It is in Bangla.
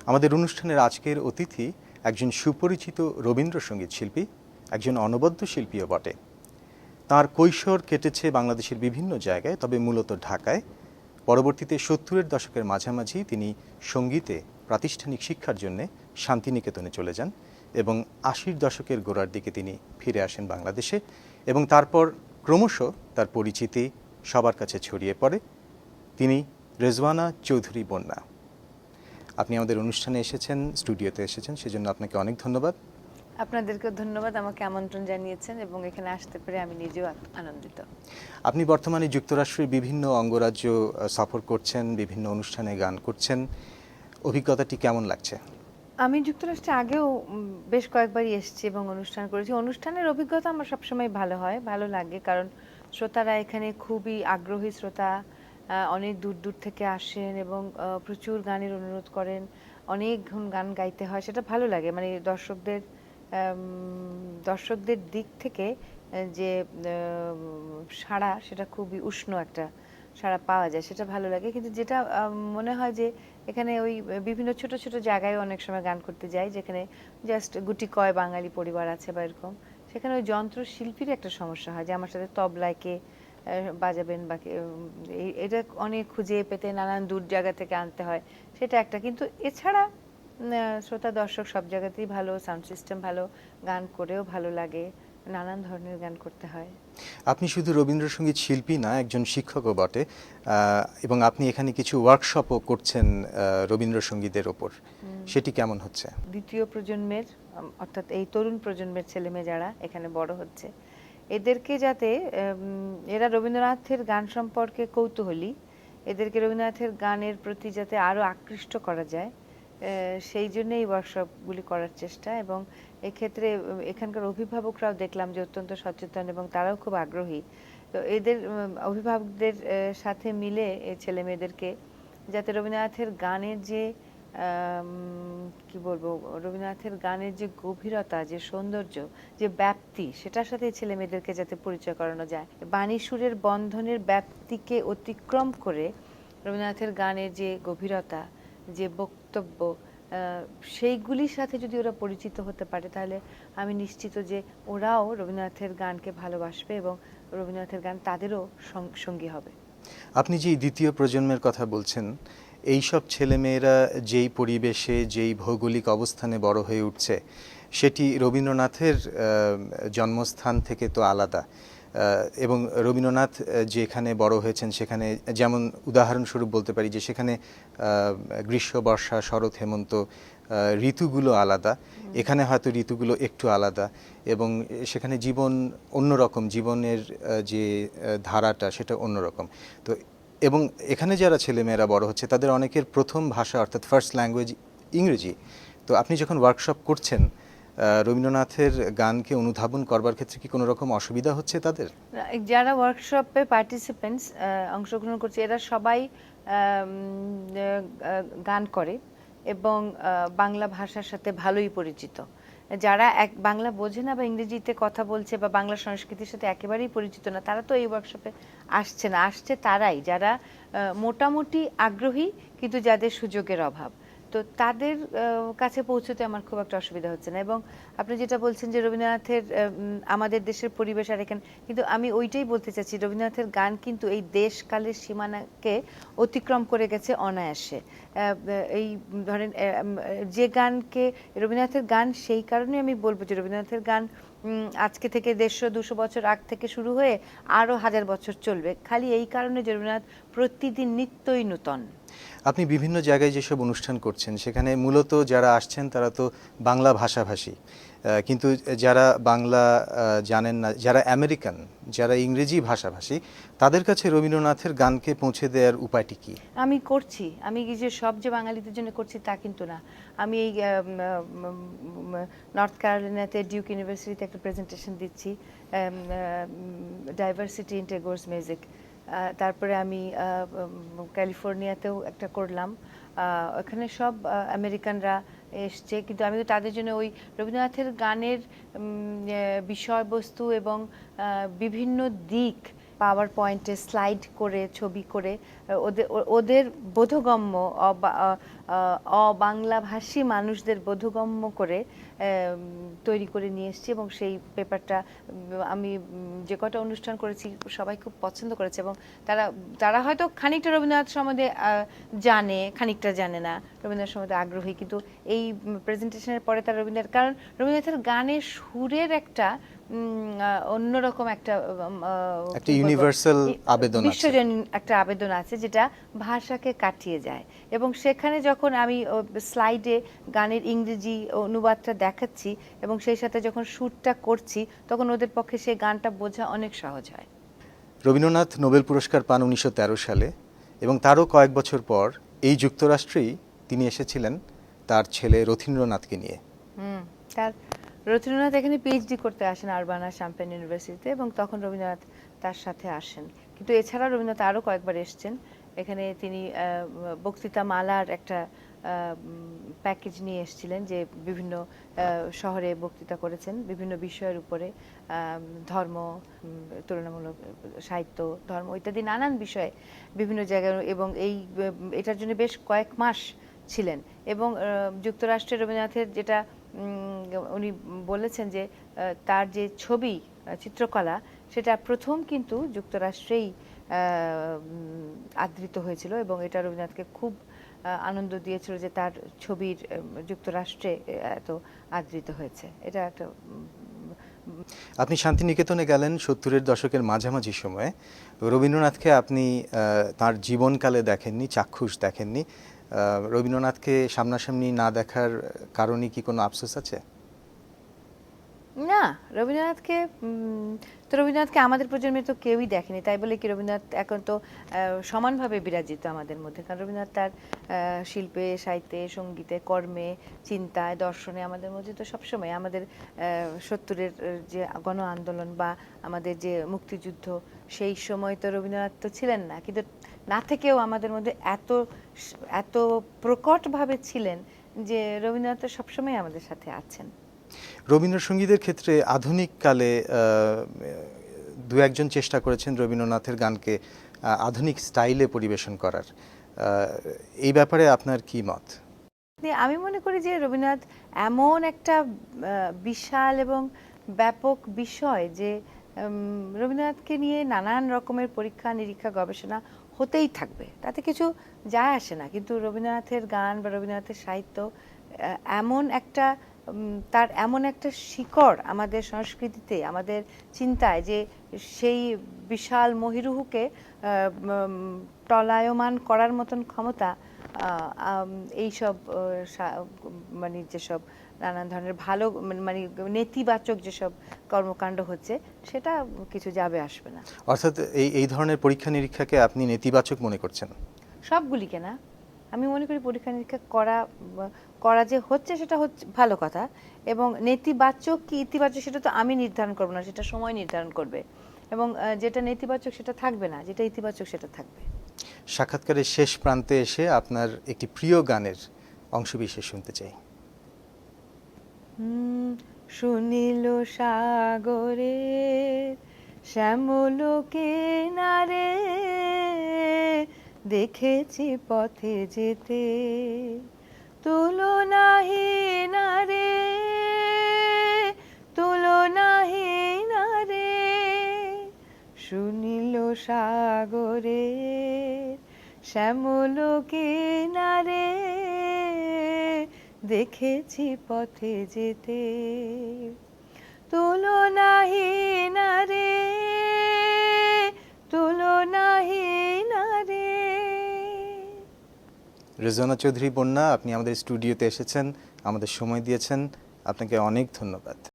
আমাদের অনুষ্ঠানের আজকের অতিথি একজন সুপরিচিত রবীন্দ্রসঙ্গীত শিল্পী, একজন অনবদ্য শিল্পীও বটে। তার কৈশোর কেটেছে বাংলাদেশের বিভিন্ন জায়গায়, তবে মূলত ঢাকায়। পরবর্তীতে 70-এর দশকের মাঝামাঝি তিনি সঙ্গীতে প্রাতিষ্ঠানিক শিক্ষার জন্য শান্তিনিকেতনে চলে যান এবং 80-র দশকের গোড়ার দিকে তিনি ফিরে আসেন বাংলাদেশে এবং তারপর ক্রমশ তার পরিচিতি সবার কাছে ছড়িয়ে পড়ে। তিনি রেজওয়ানা চৌধুরী বন্যা। আপনি আমাদের অনুষ্ঠানে এসেছেন, স্টুডিওতে এসেছেন, সেজন্য আপনাকে অনেক ধন্যবাদ। আপনাদেরকেও ধন্যবাদ আমাকে আমন্ত্রণ জানিয়েছেন এবং এখানে আসতে পেরে আমি নিজেও আনন্দিত। আপনি বর্তমানে যুক্তরাষ্ট্রের বিভিন্ন অঙ্গরাজ্য সফর করছেন, বিভিন্ন অনুষ্ঠানে গান করছেন। অভিজ্ঞতাটি কেমন লাগছে? আমি যুক্তরাষ্ট্রে আগেও বেশ কয়েকবারই এসেছি এবং অনুষ্ঠান করেছি। অনুষ্ঠানের অভিজ্ঞতা আমার সবসময় ভালো হয়, ভালো লাগে, কারণ শ্রোতারা এখানে খুবই আগ্রহী শ্রোতা, অনেক দূর দূর থেকে আসেন এবং প্রচুর গানের অনুরোধ করেন, অনেকক্ষণ গান গাইতে হয়, সেটা ভালো লাগে। মানে দর্শকদের দিক থেকে যে সাড়া, সেটা খুবই উষ্ণ একটা সাড়া পাওয়া যায়, সেটা ভালো লাগে। কিন্তু যেটা মনে হয় যে এখানে ওই বিভিন্ন ছোট ছোট জায়গায় অনেক সময় গান করতে যাই, যেখানে জাস্ট গুটি কয় বাঙালি পরিবার আছে বা এরকম, সেখানে ওই যন্ত্রশিল্পীর একটা সমস্যা হয় যে আমার সাথে তবলায় কে বাজাবেন বা এটা অনেক খুঁজে পেতে নানান দূর জায়গা থেকে আনতে হয়, সেটা একটা। কিন্তু এছাড়া শ্রোতা দর্শক সব জায়গাতেই ভালো, সাউন্ড সিস্টেম ভালো, গান করেও ভালো লাগে, নানান ধরনের গান করতে হয়। আপনি শুধু রবীন্দ্রসঙ্গীত শিল্পী না, একজন শিক্ষকও বটে, এবং আপনি এখানে কিছু ওয়ার্কশপও করছেন রবীন্দ্রসঙ্গীতের ওপর। সেটি কেমন হচ্ছে? দ্বিতীয় প্রজন্মের অর্থাৎ এই তরুণ প্রজন্মের ছেলেমেয়ে যারা এখানে বড় হচ্ছে, এদেরকে যাতে এরা রবীন্দ্রনাথের গান সম্পর্কে কৌতূহলী, এদেরকে রবীন্দ্রনাথের গানের প্রতি যাতে আরও আকৃষ্ট করা যায়, সেই জন্য এই ওয়ার্কশপগুলি করার চেষ্টা। এবং এক্ষেত্রে এখানকার অভিভাবকরাও দেখলাম যে অত্যন্ত সচেতন এবং তারাও খুব আগ্রহী। তো এদের অভিভাবকদের সাথে মিলে এই ছেলে মেয়েদেরকে যাতে রবীন্দ্রনাথের গানের যে কি বলবো, রবীন্দ্রনাথের গানের যে গভীরতা, যে সৌন্দর্য, যে ব্যাপ্তি, সেটার সাথে ছেলে মেয়েদেরকে যাতে পরিচয় করানো যায়। বাণী সুরের বন্ধনের ব্যাপ্তিকে অতিক্রম করে রবীন্দ্রনাথের গানের যে গভীরতা, যে বক্তব্য, সেইগুলির সাথে যদি ওরা পরিচিত হতে পারে, তাহলে আমি নিশ্চিত যে ওরাও রবীন্দ্রনাথের গানকে ভালোবাসবে এবং রবীন্দ্রনাথের গান তাদেরও সঙ্গী হবে। আপনি যে দ্বিতীয় প্রজন্মের কথা বলছেন, এই সব ছেলেমেয়েরা যেই পরিবেশে, যেই ভৌগোলিক অবস্থানে বড় হয়ে উঠছে, সেটি রবীন্দ্রনাথের জন্মস্থান থেকে তো আলাদা। এবং রবীন্দ্রনাথ যেখানে বড় হয়েছেন সেখানে, যেমন উদাহরণস্বরূপ বলতে পারি যে সেখানে গ্রীষ্ম, বর্ষা, শরৎ, হেমন্ত ঋতুগুলো আলাদা। এখানে হয়তো ঋতুগুলো একটু আলাদা এবং সেখানে জীবন অন্যরকম, জীবনের যে ধারাটা সেটা অন্যরকম। তো এবং এখানে যারা ছেলেমেয়েরা বড় হচ্ছে তাদের অনেকের প্রথম ভাষা অর্থাৎ ফার্স্ট ল্যাঙ্গুয়েজ ইংরেজি। তো আপনি যখন ওয়ার্কশপ করছেন, রবীন্দ্রনাথের গানকে অনুধাবন করবার ক্ষেত্রে কি কোনো রকম অসুবিধা হচ্ছে তাদের? যারা ওয়ার্কশপে পার্টিসিপেন্টস অংশগ্রহণ করছে, এরা সবাই গান করে এবং বাংলা ভাষার সাথে ভালোই পরিচিত। যারা বাংলা বোঝে না বা ইংরেজিতে কথা বলছে বা বাংলা সংস্কৃতির সাথে একেবারেই পরিচিত না, তারা তো এই ওয়ার্কশপে আসছে না। আসছে তারাই যারা মোটামুটি আগ্রহী কিন্তু যাদের সুযোগের অভাব। তো তাদের কাছে পৌঁছতে আমার খুব একটা অসুবিধা হচ্ছে না। এবং আপনি যেটা বলছেন যে রবীন্দ্রনাথের আমাদের দেশের পরিবেশ আর এখানে, কিন্তু আমি ওইটাই বলতে চাচ্ছি, রবীন্দ্রনাথের গান কিন্তু এই দেশকালের সীমানাকে অতিক্রম করে গেছে অনায়াসে। এই ধরেন যে গানকে, রবীন্দ্রনাথের গান সেই কারণে আমি বলবো যে রবীন্দ্রনাথের গান আজকে থেকে 150-200 বছর আগ থেকে শুরু হয়ে আরও 1000 বছর চলবে, খালি এই কারণে যে রবীন্দ্রনাথ প্রতিদিন নিত্যই নূতন। আপনি বিভিন্ন জায়গায় যেসব অনুষ্ঠান করছেন সেখানে মূলত যারা আসছেন তারা তো বাংলা ভাষাভাষী, কিন্তু যারা বাংলা জানেন না, যারা আমেরিকান, যারা ইংরেজি ভাষাভাষী, তাদের কাছে রবীন্দ্রনাথের গানকে পৌঁছে দেওয়ার উপায়টি কি? আমি করছি, আমি যে সব যে বাঙালিদের জন্য করছি তা কিন্তু না। আমি এই নর্থ ক্যারোলিনাতে ডিউক ইউনিভার্সিটিতে একটা প্রেজেন্টেশন দিচ্ছি, ডাইভার্সিটি ইন্টারগোর্স মিউজিক। তারপরে আমি ক্যালিফোর্নিয়াতেও একটা করলাম, ওখানে সব আমেরিকানরা এসছে, কিন্তু আমি তাদের জন্য ওই রবীন্দ্রনাথের গানের বিষয়বস্তু এবং বিভিন্ন দিক পাওয়ার পয়েন্টে স্লাইড করে ছবি করে ওদের বোধগম্য অবাংলাভাষী মানুষদের বোধগম্য করে তৈরি করে নিয়ে এসেছি এবং সেই পেপারটা আমি যে কটা অনুষ্ঠান করেছি সবাই খুব পছন্দ করেছে এবং তারা হয়তো খানিকটা রবীন্দ্রনাথ সম্বন্ধে জানে, খানিকটা জানে না, রবীন্দ্রনাথ সম্বন্ধে আগ্রহী, কিন্তু এই প্রেজেন্টেশনের পরে তারা কারণ রবীন্দ্রনাথের গানের সুরের একটা অন্যরকম একটা ইউনিভার্সাল আবেদন আছে, বিশ্বজনীন একটা আবেদন আছে যেটা ভাষাকে কাটিয়ে যায়। এবং সেখানে যখন আমি স্লাইডে গানের ইংরেজি অনুবাদটা দেখাচ্ছি এবং সেই সাথে যখন সুরটা করছি তখন ওদের পক্ষে সেই গানটা বোঝা অনেক সহজ হয়। রবীন্দ্রনাথ নোবেল পুরস্কার পান 1913 সালে এবং তারও কয়েক বছর পর এই যুক্তরাষ্ট্রেই তিনি এসেছিলেন তার ছেলে রথীন্দ্রনাথকে নিয়ে। তার রথীন্দ্রনাথ এখানে পিএইচডি করতে আসেন আরবানা শ্যাম্পেন ইউনিভার্সিটিতে এবং তখন রবীন্দ্রনাথ তার সাথে আসেন। কিন্তু এছাড়া রবীন্দ্রনাথ আরও কয়েকবার এসেছেন। এখানে তিনি বক্তৃতা মালার একটা প্যাকেজ নিয়ে এসেছিলেন, যে বিভিন্ন শহরে বক্তৃতা করেছেন বিভিন্ন বিষয়ের উপরে, ধর্ম, তুলনামূলক সাহিত্য, ধর্ম ইত্যাদি নানান বিষয়ে বিভিন্ন জায়গায়, এবং এটার জন্য বেশ কয়েক মাস ছিলেন। এবং যুক্তরাষ্ট্রের রবীন্দ্রনাথের যেটা উনি বলেছেন যে তার যে ছবি চিত্রকলা সেটা প্রথম কিন্তু যুক্তরাষ্ট্রেই আদৃত হয়েছিল এবং এটা রবীন্দ্রনাথকে খুব আনন্দ দিয়েছিল যে তার ছবির যুক্তরাষ্ট্রে এত আদৃত হয়েছে। এটা একটা। আপনি শান্তিনিকেতনে গেলেন 70-এর দশকের মাঝামাঝি সময়ে। রবীন্দ্রনাথকে আপনি তার জীবনকালে দেখেননি, চাক্ষুষ দেখেননি। রবীন্দ্রনাথকে সামনাসামনি না দেখার কারণে কি কোনো আফসোস আছে? না, রবীন্দ্রনাথকে আমাদের প্রজন্মে তো কেউই দেখেনি, তাই বলে কি রবীন্দ্রনাথ এখন তো সমানভাবে বিরাজিত আমাদের মধ্যে। কারণ রবীন্দ্রনাথ তার শিল্পে, সাহিত্যে, সঙ্গীতে, কর্মে, চিন্তায়, দর্শনে আমাদের মধ্যে তো সবসময় আমাদের 70-এর যে গণ আন্দোলন বা আমাদের যে মুক্তিযুদ্ধ, সেই সময় তো রবীন্দ্রনাথ তো ছিলেন না, কিন্তু না থেকেও আমাদের মধ্যে এত প্রকটভাবে ছিলেন যে রবীন্দ্রনাথ তো সবসময় আমাদের সাথে আছেন। রবীন্দ্রসঙ্গীতের ক্ষেত্রে আধুনিক কালে দু একজন চেষ্টা করেছেন রবীন্দ্রনাথের গানকে আধুনিক স্টাইলে পরিবেশন করার। এই ব্যাপারে আপনার কি মত? আমি মনে করি যে রবীন্দ্রনাথ এমন একটা বিশাল এবং ব্যাপক বিষয় যে রবীন্দ্রনাথকে নিয়ে নানান রকমের পরীক্ষা নিরীক্ষা গবেষণা হতেই থাকবে, তাতে কিছু যায় আসে না। কিন্তু রবীন্দ্রনাথের গান বা রবীন্দ্রনাথের সাহিত্য তার এমন একটা শিকড় আমাদের সংস্কৃতিতে, আমাদের চিন্তায়, যে সেই বিশাল মহিরুহকে টলায়মান করার মতন ক্ষমতা এইসব মানে যেসব নানান ধরনের ভালো মানে নেতিবাচক যেসব কর্মকাণ্ড হচ্ছে সেটা কিছু যাবে আসবে না। অর্থাৎ এই ধরনের পরীক্ষা নিরীক্ষাকে আপনি নেতিবাচক মনে করছেন? সবগুলিকে না, আমি মনে করি পরীক্ষা নিরীক্ষা করা যে হচ্ছে সেটা হচ্ছে ভালো কথা, এবং নেতিবাচক কি ইতিবাচক সেটা তো আমি নির্ধারণ করব না, সেটা সময় নির্ধারণ করবে, এবং যেটা নেতিবাচক সেটা থাকবে না, যেটা ইতিবাচক সেটা থাকবে। সাক্ষাৎকারের শেষ প্রান্তে এসে আপনার একটি প্রিয় গানের অংশবিশেষ শুনতে চাই। শুনিল সাগরের শ্যামল কিনারে, দেখেছি পথে যেতে তুলনাহীন রে, তুলনাহীন রে। শুনিল সাগরের শ্যামল কিনারে, দেখেছি পথে যেতে তুলনাহীন রে, তুলনাহীন রে। রেজওয়ানা চৌধুরী বন্যা, আপনি আমাদের স্টুডিওতে এসেছেন, আমাদের সময় দিয়েছেন, আপনাকে অনেক ধন্যবাদ।